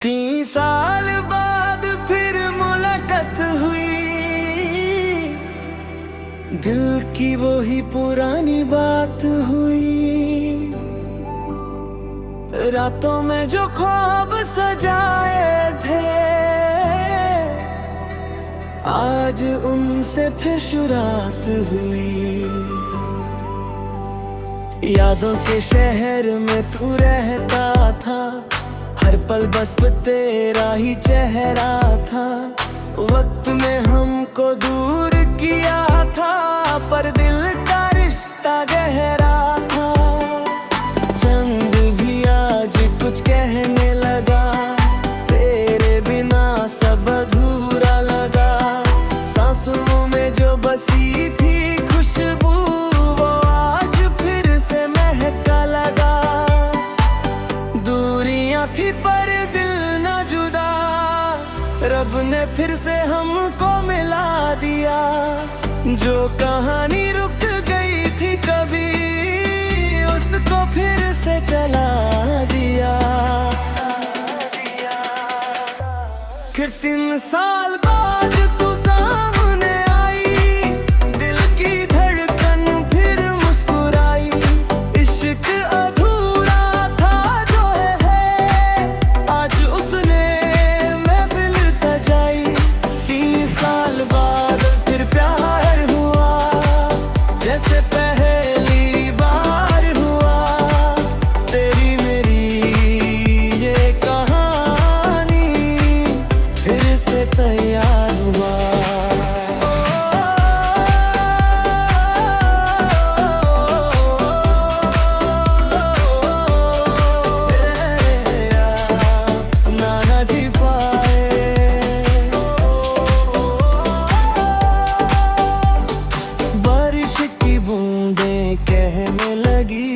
3 साल बाद फिर मुलाकात हुई, दिल की वही पुरानी बात हुई। रातों में जो ख्वाब सजाए थे, आज उनसे फिर शुरुआत हुई। यादों के शहर में तू रहता था, हर पल बस तेरा ही चेहरा था। वक्त ने हमको दूर किया था, पर दिल का रिश्ता गहरा था। चंद भी आज कुछ कहने लगा, तेरे बिना सब अधूरा लगा। सांसों में जो बसी थी खुशबू, वो आज फिर से महका लगा। दूरियां थी पर दिल न जुदा, रब ने फिर से हमको मिला दिया। जो कहानी रुक गई थी कभी, उसको फिर से चला दिया। फिर 3 साल बाद तू सामने आई, दिल की धड़कन फिर मुस्कुराई। इश्क अधूरा था जो है, आज उसने महफिल सजाई। 3 साल बाद फिर प्यार हुआ, जैसे पहली बार हुआ। तेरी मेरी ये कहानी फिर से तैयार हुआ। नाना जी पाए, बारिश की बूंदें कहने लगी,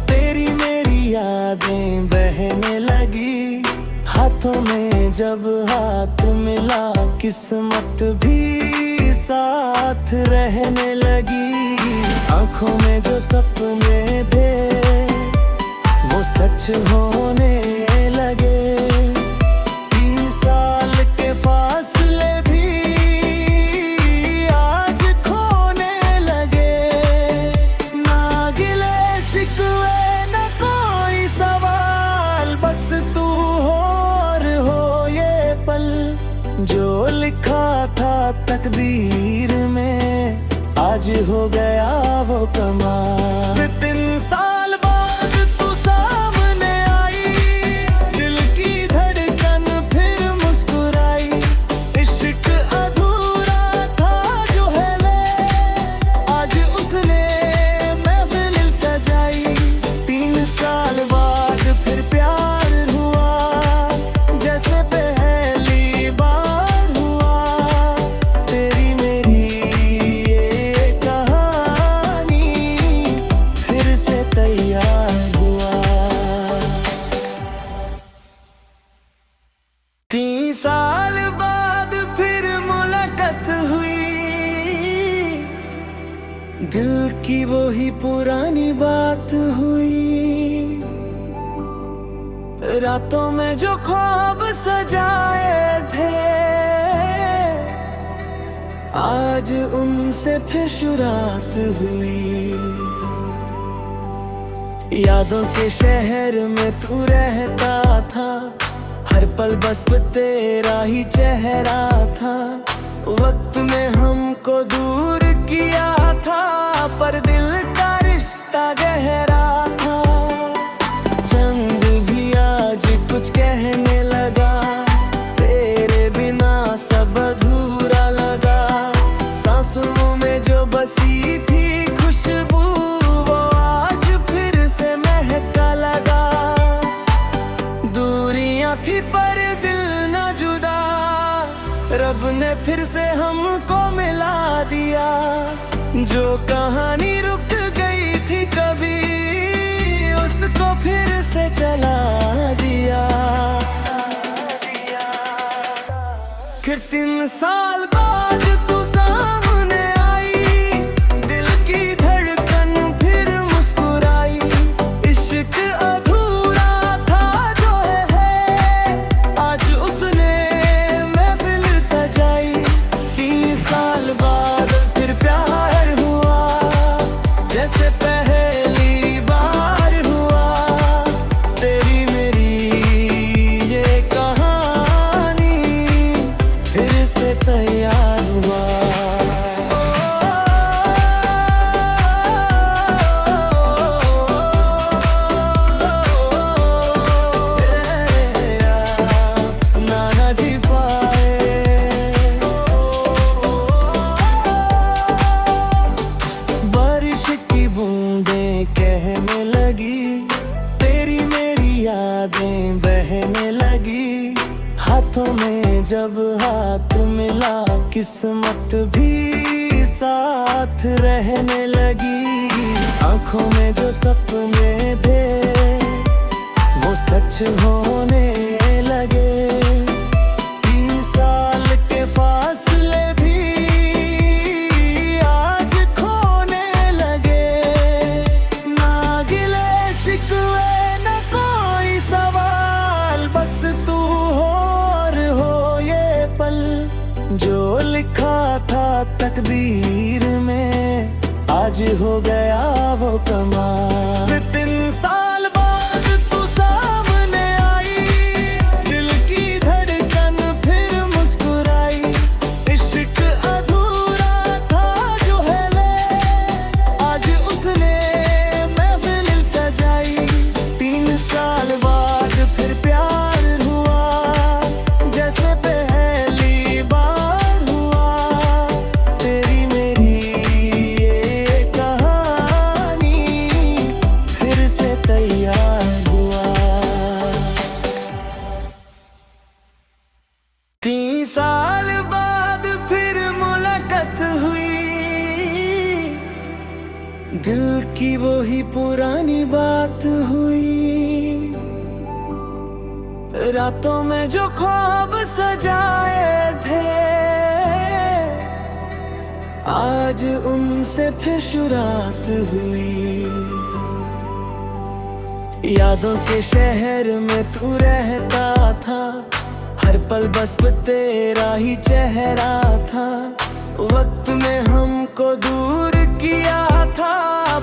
तेरी मेरी यादें बहने लगी। हाथों में जब हाथ मिला, किस्मत भी साथ रहने लगी। आंखों में जो सपने थे, वो सच होने लगे। 3 साल के फासले भी आज खोने लगे। ना गिले शिकवे न कोई सवाल, बस तू और हो ये पल। जो लिखा था तकदीर में, आज हो गया वो कमाल। 3 साल बाद तू सामने आई, दिल की धड़कन फिर मुस्कुराई। इश्क अधूरा था जो है ले, आज उसने महफिल सजाई। 3 साल बाद फिर प्यार हुआ, जैसे पहली बार हुआ। तेरी मेरी ये कहानी फिर से तैयार हुआ। 3 साल बाद फिर मुलाकात हुई, दिल की वही पुरानी बात हुई। रातों में जो ख्वाब सजाए थे, आज उनसे फिर शुरुआत हुई। यादों के शहर में तू रहता था, हर पल बस तेरा ही चेहरा था। वक्त ने हमको दूर किया था, पर दिल का रिश्ता गहरा था। चंद भी आज कुछ कहने लगा, तेरे बिना सब अधूरा लगा। सांसों में जो बसी थी खुशबू, वो आज फिर से महका लगा। दूरियां थी पर दिल न जुदा, रब ने फिर से हमको मिला दिया। जो कहानी रुक गई थी कभी, उसको फिर से चला दिया। फिर 3 साल बाद तू सामने आई, दिल की धड़कन फिर मुस्कुराई। इश्क अधूरा था जो है, हाथों में जब हाथ मिला किस्मत भी साथ रहने लगी। आंखों में जो सपने थे वो सच होने लगे। 3 साल के फासले भी आज खोने लगे। ना गिले शिकवे न कोई सवाल, बस तू और हो ये पल। जो लिखा था तकदीर में आज हो गया वो कमाल। 3 साल बाद तू सामने आई, दिल की धड़कन फिर मुस्कुराई। इश्क अधूरा था जो है ले, आज उसने महफिल सजाई। 3 साल बाद फिर प्यार हुआ, जैसे पहली बार हुआ। तेरी मेरी ये कहानी फिर से तैयार हुआ। 3 साल बाद फिर मुलाकात हुई, दिल की वही पुरानी बात हुई। रातों में जो ख्वाब सजाए थे आज उनसे फिर शुरुआत हुई। यादों के शहर में तू रहता था, हर पल बस तेरा ही चेहरा था। वक्त ने हमको दूर किया था,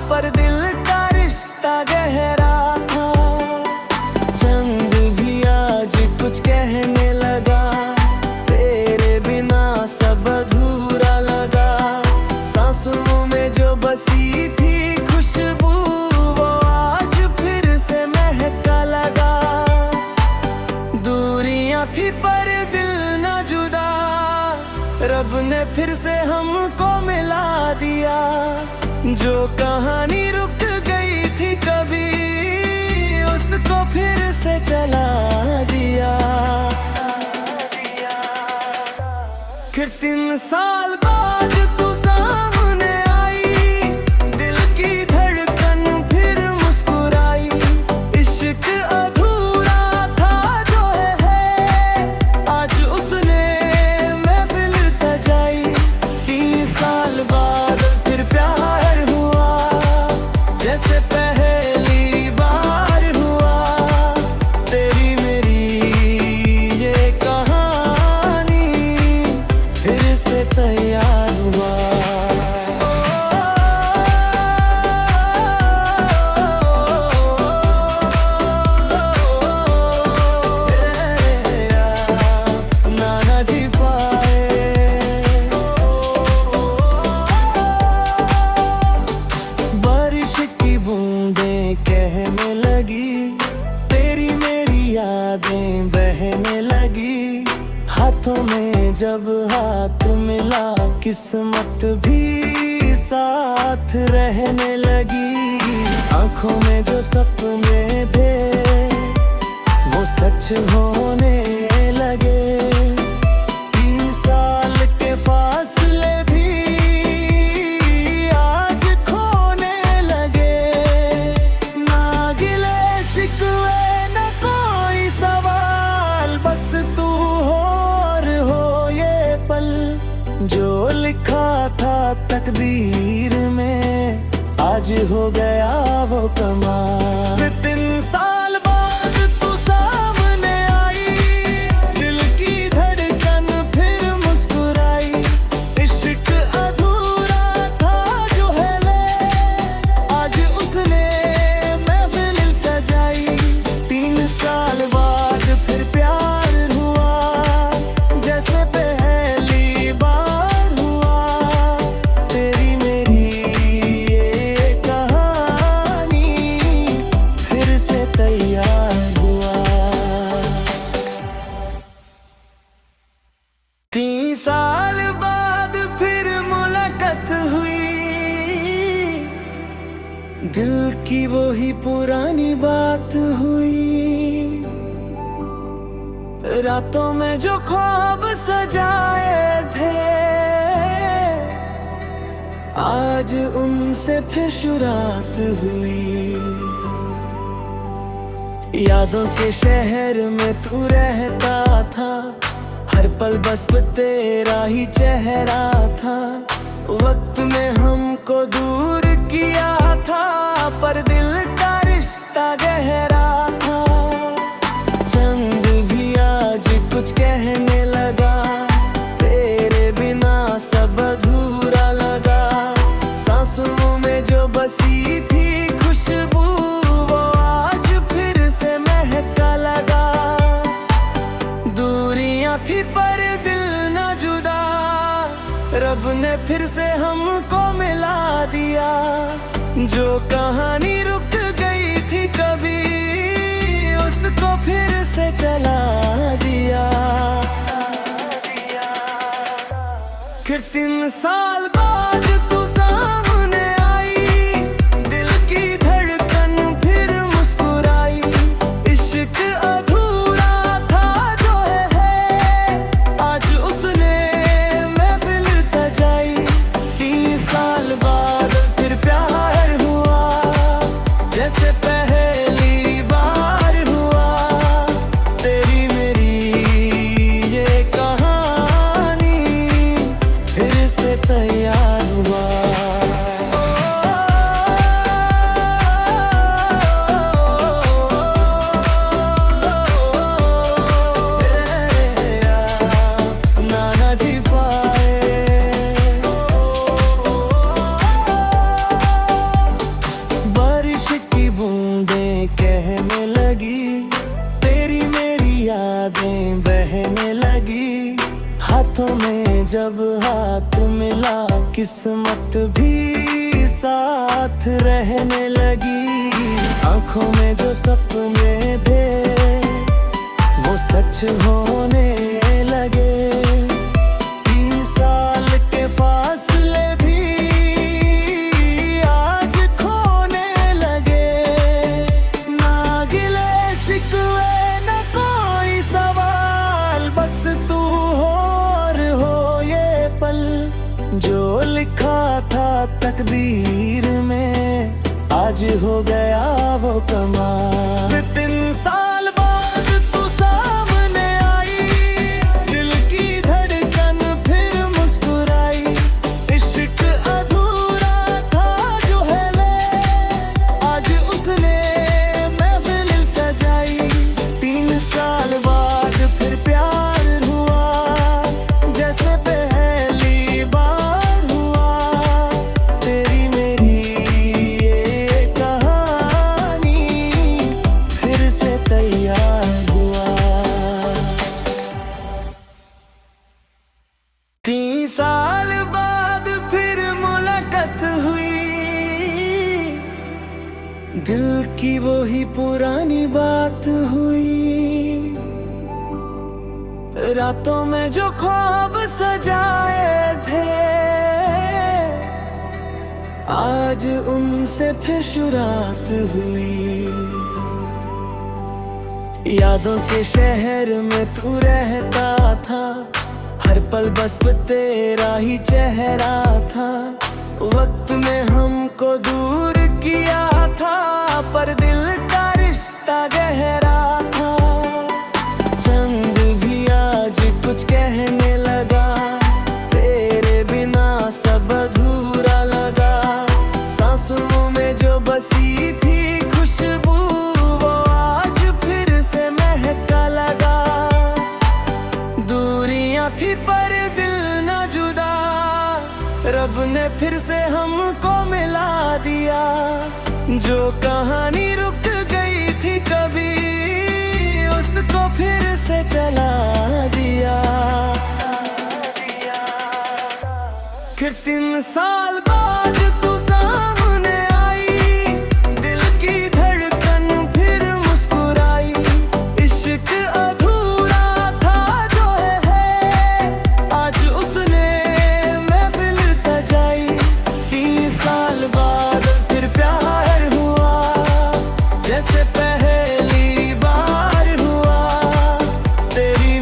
पर दिल का रिश्ता गहरा था। चंद भी आज कुछ कहने लगा, तेरे बिना सब अधूरा लगा। सांसों में जो बसी थी खुशबू वो आज फिर से महका लगा। दूरियां थी पर दिल न जुदा, रब ने फिर से हमको मिला दिया। जो कहानी रुक गई थी कभी उसको फिर से चला दिया। फिर 3 साल बाद तू सामने आई, दिल की धड़कन फिर मुस्कुराई। इश्क अधूरा था जो है आज उसने महफिल सजाई। 3 साल बाद फिर प्यार हुआ, जैसे पहली बार हुआ। तेरी मेरी ये कहानी फिर से तैयार हुआ। नाना जी पाए बारिश की बूंदें कहने लगी, तेरी मेरी यादें बहने लगी। हाथों में जब हाथ मिला किस्मत भी साथ रहने लगी। आंखों में जो सपने थे वो सच होने लगे। 3 साल के फासले भी आज खोने लगे। ना गिले शिकवे न कोई सवाल, बस तू और हो ये पल। जो लिखा था तकदीर में आज हो गया वो कमाल। 3 साल बाद तू सामने आई, दिल की धड़कन फिर मुस्कुराई। इश्क अधूरा था जो है ले, आज उसने महफिल सजाई। 3 साल बाद फिर प्यार हुआ, जैसे पहली बार हुआ। तेरी मेरी ये कहानी फिर से तैयार हुआ। 3 साल बाद फिर मुलाकात हुई, दिल की वही पुरानी बात हुई। रातों में जो ख्वाब सजाए थे, आज उनसे फिर शुरुआत हुई। यादों के शहर में तू रहता था, हर पल बस तेरा ही चेहरा था। वक्त ने हमको दूर किया था, पर दिल का रिश्ता गहरा था। चंद भी आज कुछ कहने लगा, तेरे बिना सब अधूरा लगा। सांसों में जो बसी थी खुशबू, वो आज फिर से महका लगा। दूरियां थी पर दिल न जुदा, रब ने फिर से हमको मिला दिया। जो कहानी रुक गई थी कभी, उसको फिर से चला दिया। फिर 3 साल बाद तू सामने आई, दिल की धड़कन फिर मुस्कुराई। इश्क अधूरा था जो है, आज उसने महफिल सजाई। 30 साल बाद फिर प्यार हुआ, जैसे पहली बार हुआ। तेरी मेरी ये कहानी फिर से तैयार हुआ। नाना जी पाए, बारिश की बूंदें कहने लगी, तेरी मेरी यादें बहने लगी। हाथों में जब हाथ मिला, किस्मत भी साथ रहने लगी। आंखों में जो सपने थे, वो सच होने लगे। 3 साल के फासले भी आज खोने लगे। ना गिले शिकवे न कोई सवाल, बस तू और हो ये पल। जो लिखा था तकदीर में, आज हो गया वो कमाल। 3 साल बाद तू सामने आई, दिल की धड़कन फिर मुस्कुराई। इश्क अधूरा था जो है ले, आज उसने महफिल सजाई। 3 साल बाद फिर प्यार हुआ, जैसे पहली बार हुआ। तेरी मेरी ये कहानी फिर से तैयार हुआ। 3 साल बाद फिर मुलाकात हुई, दिल की वही पुरानी बात हुई। रातों में जो ख्वाब सजाए थे, आज उनसे फिर शुरुआत हुई। यादों के शहर में तू रहता था, हर पल बस तेरा ही चेहरा था। वक्त ने हमको दूर किया था, पर दिल का रिश्ता गहरा था। चंद भी आज कुछ कहने लगा, तेरे बिना सब अधूरा लगा। सांसों में जो बसी थी खुशबू, वो आज फिर से महका लगा। दूरियां थी पर दिल न जुदा, रब ने फिर से हमको मिला दिया। जो कहानी रुक गई थी कभी, उसको फिर से चला दिया। फिर 3 साल बाद तू सामने आई, दिल की धड़कन फिर मुस्कुराई। इश्क अधूरा था जो है, आज उसने महफिल सजाई। 30 साल बाद फिर प्यार हुआ, जैसे पहली बार हुआ। तेरी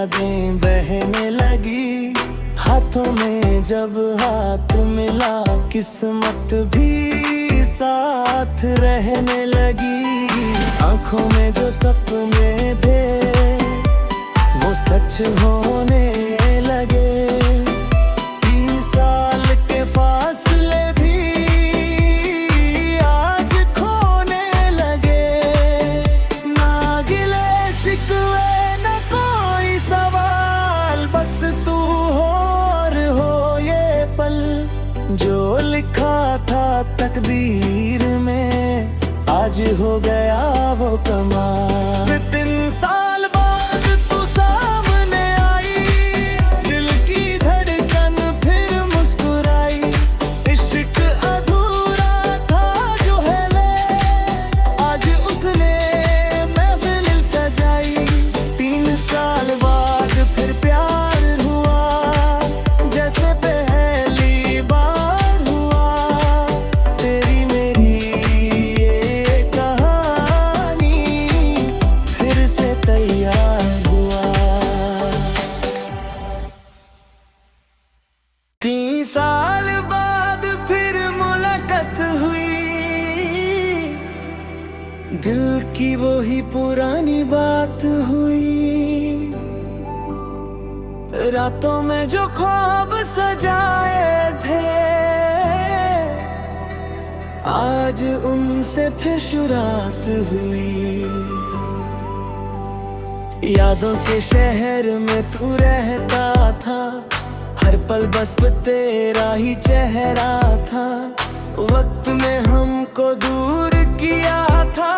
यादें बहने लगी। हाथों में जब हाथ मिला किस्मत भी साथ रहने लगी। आंखों में जो सपने थे वो सच होने लगे। 3 साल के फासले भी आज खोने लगे। ना गिले शिकवे न कोई सवाल, बस तू और हो ये पल। जो लिखा था तकदीर में आज हो गया वो कमाल। 3 साल बाद तू सामने आई, दिल की धड़कन फिर मुस्कुराई। इश्क अधूरा था जो है ले, आज उसने महफिल सजाई। 3 साल बाद फिर प्यार हुआ, जैसे पहली बार हुआ। तेरी मेरी ये कहानी फिर से तैयार हुआ। 3 साल बाद फिर मुलाकात हुई, दिल की वही पुरानी बात हुई। रातों में जो ख्वाब सजाए थे आज उनसे फिर शुरुआत हुई। यादों के शहर में तू रहता था, हर पल बस तेरा ही चेहरा था। वक्त ने हमको दूर किया था,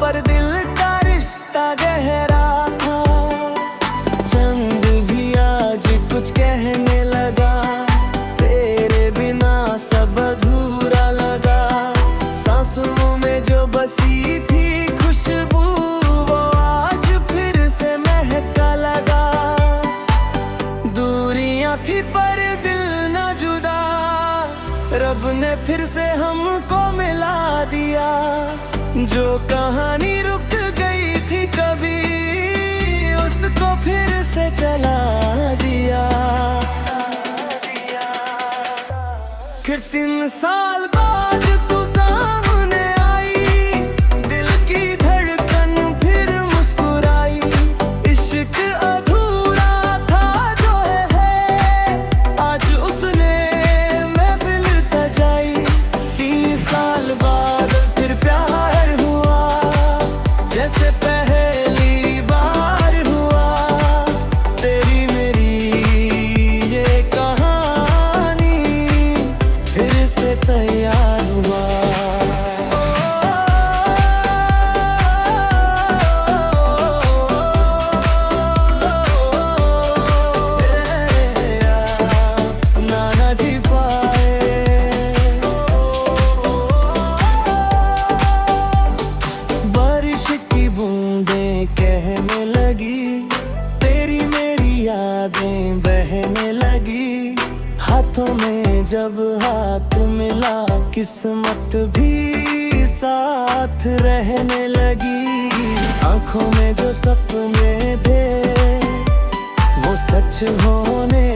पर दिल का रिश्ता गहरा था। चंद भी आज कुछ कहने लगा, तेरे बिना सब अधूरा लगा। सांसों में जो बसी थी खुशबू वो आज फिर से महका लगा। दूरियां थी पर दिल न जुदा, रब ने फिर से हमको मिला दिया। जो कहानी रुक गई थी कभी उसको फिर से चला दिया। फिर 3 साल बाद तू सामने आई, दिल की धड़कन फिर मुस्कुराई। इश्क अधूरा था जो है आज उसने महफिल सजाई। 3 साल बाद फिर प्यार हुआ, जैसे पहली बार हुआ। तेरी मेरी ये कहानी फिर से तैयार हुआ। नाना जी पाए बारिश की बूंदें कहने लगी, तेरी मेरी यादें बहने लगी। हाथों में जब हाथ मिला किस्मत भी साथ रहने लगी। आंखों में जो सपने थे वो सच होने